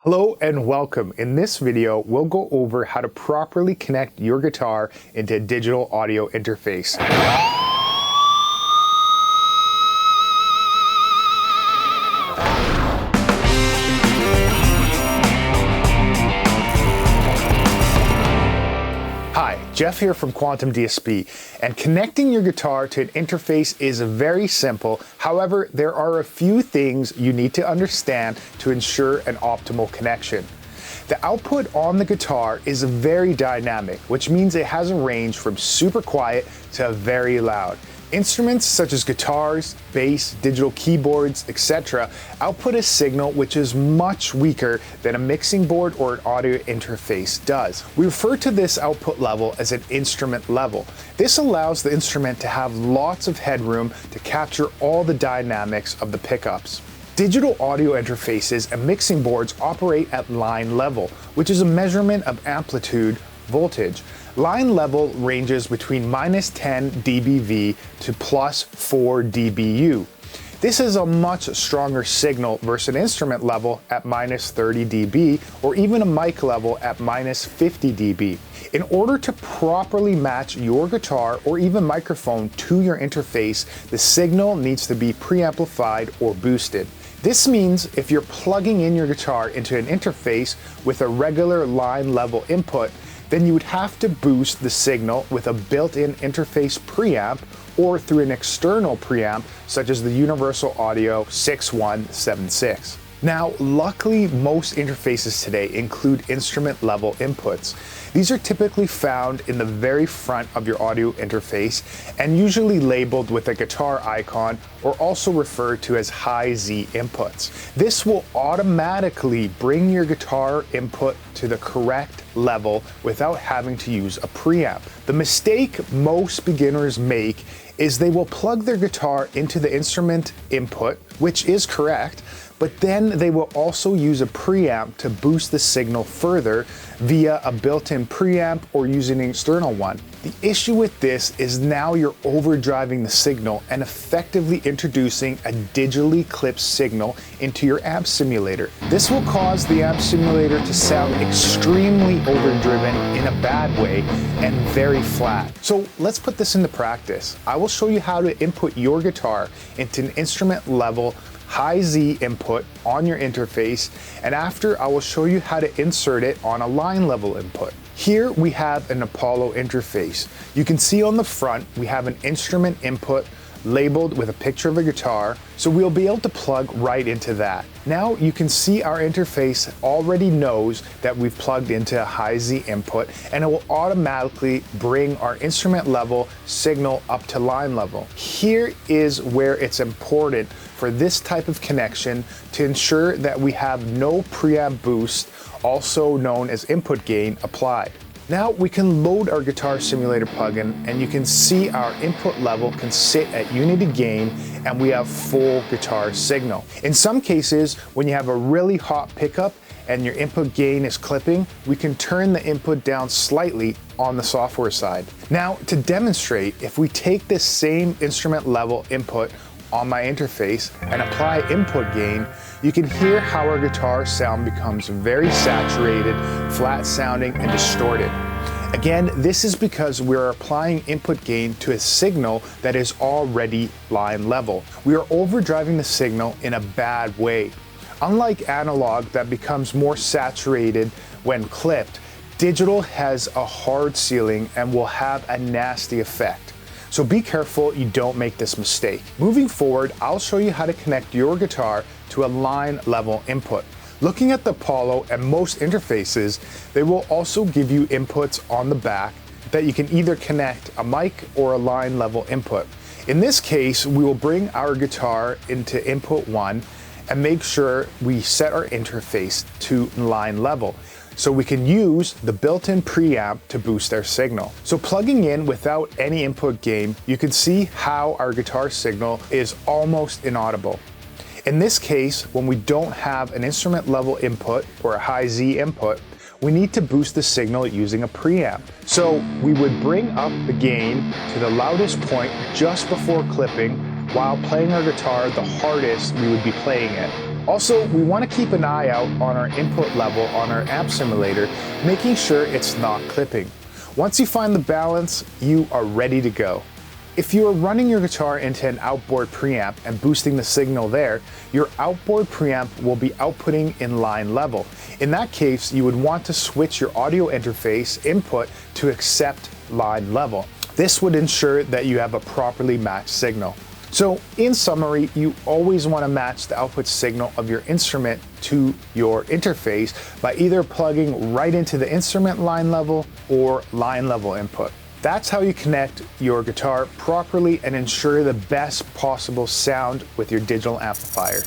Hello and welcome. In this video, we'll go over how to properly connect your guitar into a digital audio interface. Hi, Jeff here from Quantum DSP, and connecting your guitar to an interface is very simple. However, there are a few things you need to understand to ensure an optimal connection. The output on the guitar is very dynamic, which means it has a range from super quiet to very loud. Instruments such as guitars, bass, digital keyboards, etc. output a signal which is much weaker than a mixing board or an audio interface does. We refer to this output level as an instrument level. This allows the instrument to have lots of headroom to capture all the dynamics of the pickups. Digital audio interfaces and mixing boards operate at line level, which is a measurement of amplitude voltage. Line level ranges between -10 dBV to +4 dBu. This is a much stronger signal versus an instrument level at -30 dB or even a mic level at -50 dB. In order to properly match your guitar or even microphone to your interface, the signal needs to be preamplified or boosted. This means if you're plugging in your guitar into an interface with a regular line level input, then you would have to boost the signal with a built-in interface preamp or through an external preamp such as the Universal Audio 6176. Now, luckily, most interfaces today include instrument level inputs. These are typically found in the very front of your audio interface and usually labeled with a guitar icon or also referred to as high Z inputs. This will automatically bring your guitar input to the correct level without having to use a preamp. The mistake most beginners make is they will plug their guitar into the instrument input, which is correct, but then they will also use a preamp to boost the signal further via a built-in preamp or using an external one. The issue with this is now you're overdriving the signal and effectively introducing a digitally clipped signal into your amp simulator. This will cause the amp simulator to sound extremely overdriven in a bad way and very flat. So let's put this into practice. I will show you how to input your guitar into an instrument level high Z input on your interface, and after I will show you how to insert it on a line level input. Here we have an Apollo interface. You can see on the front we have an instrument input labeled with a picture of a guitar, so we'll be able to plug right into that. Now you can see our interface already knows that we've plugged into a high Z input, and it will automatically bring our instrument level signal up to line level. Here is where it's important for this type of connection to ensure that we have no preamp boost, also known as input gain, applied. Now we can load our guitar simulator plugin and you can see our input level can sit at unity gain and we have full guitar signal. In some cases, when you have a really hot pickup and your input gain is clipping, we can turn the input down slightly on the software side. Now to demonstrate, if we take this same instrument level input on my interface and apply input gain, you can hear how our guitar sound becomes very saturated, flat sounding, and distorted. Again, this is because we're applying input gain to a signal that is already line level. We are overdriving the signal in a bad way. Unlike analog that becomes more saturated when clipped, digital has a hard ceiling and will have a nasty effect. So be careful you don't make this mistake. Moving forward, I'll show you how to connect your guitar to a line level input. Looking at the Apollo and most interfaces, they will also give you inputs on the back that you can either connect a mic or a line level input. In this case, we will bring our guitar into input 1 and make sure we set our interface to line level, so we can use the built-in preamp to boost our signal. So plugging in without any input gain, you can see how our guitar signal is almost inaudible. In this case, when we don't have an instrument level input or a high Z input, we need to boost the signal using a preamp. So we would bring up the gain to the loudest point just before clipping while playing our guitar the hardest we would be playing it. Also, we want to keep an eye out on our input level on our amp simulator, making sure it's not clipping. Once you find the balance, you are ready to go. If you are running your guitar into an outboard preamp and boosting the signal there, your outboard preamp will be outputting in line level. In that case, you would want to switch your audio interface input to accept line level. This would ensure that you have a properly matched signal. So in summary, you always want to match the output signal of your instrument to your interface by either plugging right into the instrument line level or line level input. That's how you connect your guitar properly and ensure the best possible sound with your digital amplifier.